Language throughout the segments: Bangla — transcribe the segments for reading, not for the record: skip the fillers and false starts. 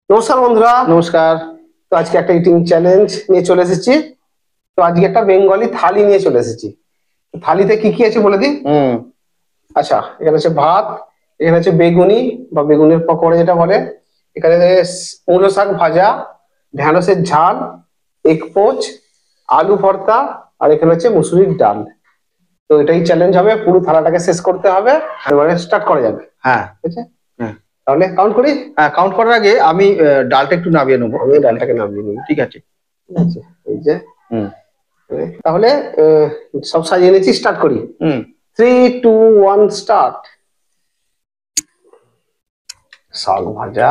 নমস্কার বন্ধুরা। নমস্কার। তো আজকে একটা ইটিং চ্যালেঞ্জ নিয়ে চলে এসেছি। তো আজকে একটা বেঙ্গলি থালি নিয়ে চলে এসেছি। তো থালিতে কি কি আছে বলে দিই। আচ্ছা, এখানে আছে ভাত, এখানে আছে বেগুনি বা বেগুনের পকোড়া যেটা বলে, এখানে মূলো শাক ভাজা, ঢেঁড়সের ঝাল, এগ পোচ, আলু ভর্তা, আর এখানে হচ্ছে মুসুরির ডাল। তো এটাই চ্যালেঞ্জ হবে, পুরো থালাটাকে শেষ করতে হবে। এবারে স্টার্ট করা যাবে। হ্যাঁ, ঠিক আছে, হ্যাঁ, তাহলে কাউন্ট করি। হ্যাঁ, কাউন্ট করার আগে আমি ডালটা একটু নামিয়ে নেবো। আমি ডালটাকে নামিয়ে নিই। ঠিক আছে। ঠিক আছে, এই যে হুম। তাহলে আহ, সব সাজিয়ে নিয়েছি, স্টার্ট করি। হুম। 3, 2, 1 স্টার্ট। শাক ভাজা,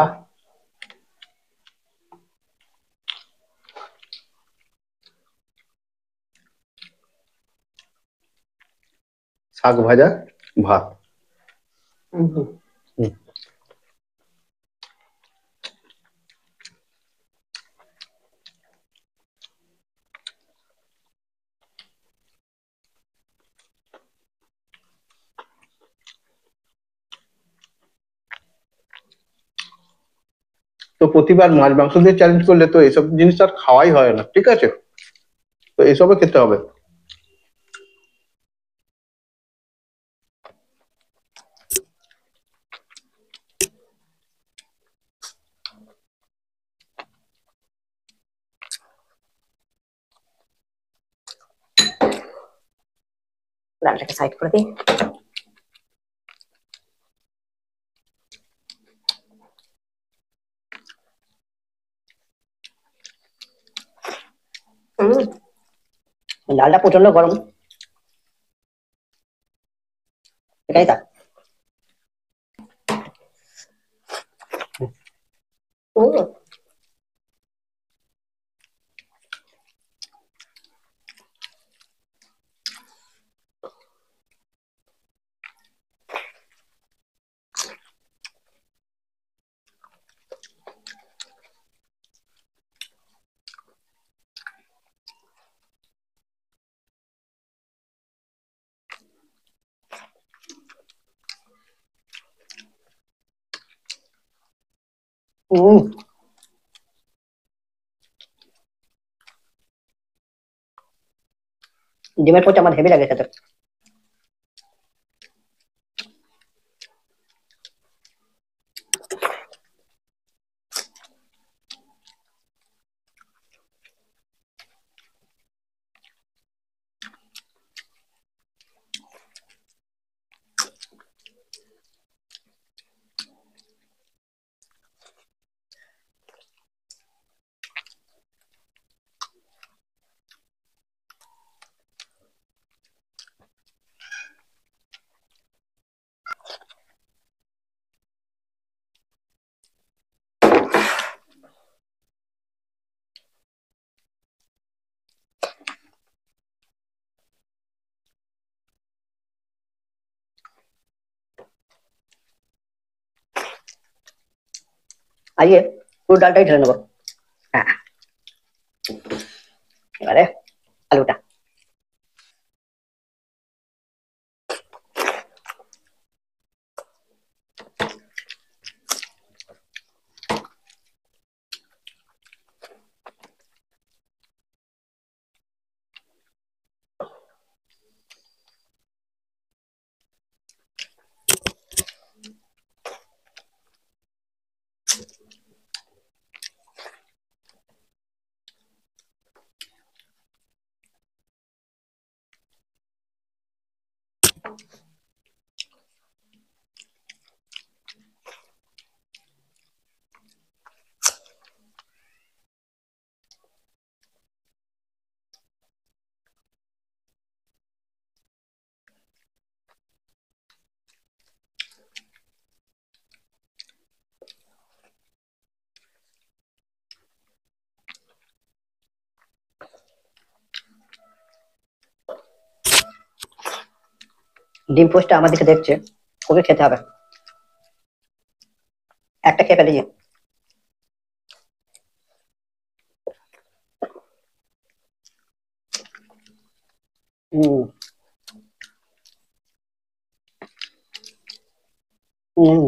শাক ভাজা, ভাত। হুম, হুম। তো প্রতিবার মাছ মাংস দিয়ে চ্যালেঞ্জ করলে তো এসব জিনিস আর খাওয়াই হয় না, ঠিক আছে? তো এসবও খেতে হবে। ডালটাকে সাইড করে দিই। ডালটা প্রচন্ড গরম, এটাই তা। ডিমের পোচ আমার হেভি লাগে খেতে। আইয়ে পুরো ডালটাই ঢেলে নেবো। হ্যাঁ, এবারে আলুটা। ডিম পোস্টটা আমার দিকে দেখছে, ওকে খেতে হবে। একটা খেয়ে ফেলে দিয়ে। হুম। হুম।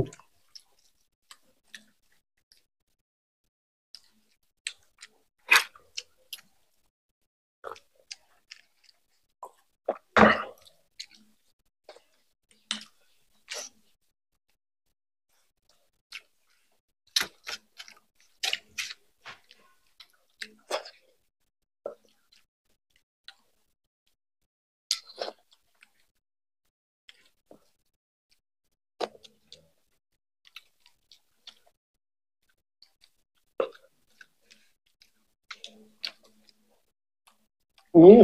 হুম,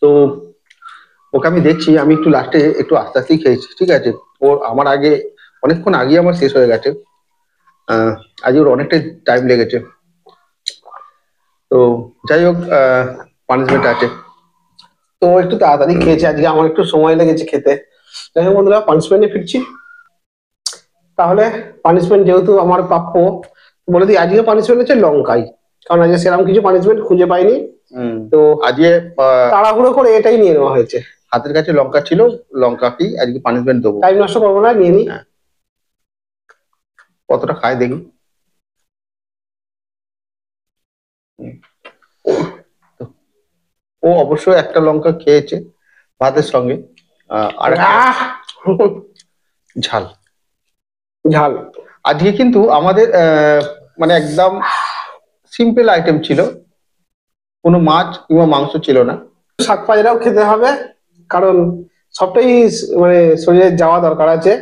তো ওকে আমি দেখছি, আমি একটু লাস্টে একটু আস্তে আস্তেই খেয়েছি, ঠিক আছে। ওর আমার আগে অনেকক্ষণ আগে আমার শেষ হয়ে গেছে। আহ আজ ওর অনেকটাই টাইম লেগেছে। তো যাই হোক, পানিশমেন্ট আছে। তো একটু তাড়াতাড়ি খেয়েছি আজকে, আমার একটু সময় লেগেছে খেতে। যাই হোক বন্ধুরা, পানিশমেন্টে ফিরছি। তাহলে পানিশমেন্ট যেহেতু আমার প্রাপ্য, বলে দিই আজকে পানিশমেন্ট হচ্ছে লঙ্কাই, কারণ আজকে সেরকম কিছু পানিশমেন্ট খুঁজে পাইনি। তো আজকে তাড়াহুড়ো করে এটাই নিয়ে নেওয়া হয়েছে। হাতের কাছে লঙ্কা ছিল, লঙ্কাকেই আজকে পানিশমেন্ট দেবো। টাইম নষ্ট করবো না, নিয়ে নিই। হ্যাঁ। কতটা খায় দেখি। তো ও অবশ্যই একটা লঙ্কা খেয়েছে ভাতের সঙ্গে, আর একটা আহ! ঝাল। ঝাল। আজকে কিন্তু আমাদের মানে একদম সিম্পল আইটেম ছিল, কোনো মাছ কিংবা মাংস ছিল না। শাক পাতাটাও খেতে হবে, কারণ সবটাই মানে শরীরে যাওয়া দরকার আছে।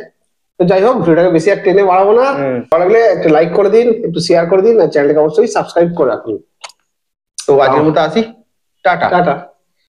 তো যাই হোক, ভিডিওটাকে বেশি আর টেনে বাড়াবো না। ভালো লাগলে একটা লাইক করে দিন, একটু শেয়ার করে দিন, আর চ্যানেলটাকে অবশ্যই সাবস্ক্রাইব করে রাখুন। তো আজকের মতো আসি, টাটা। টাটা।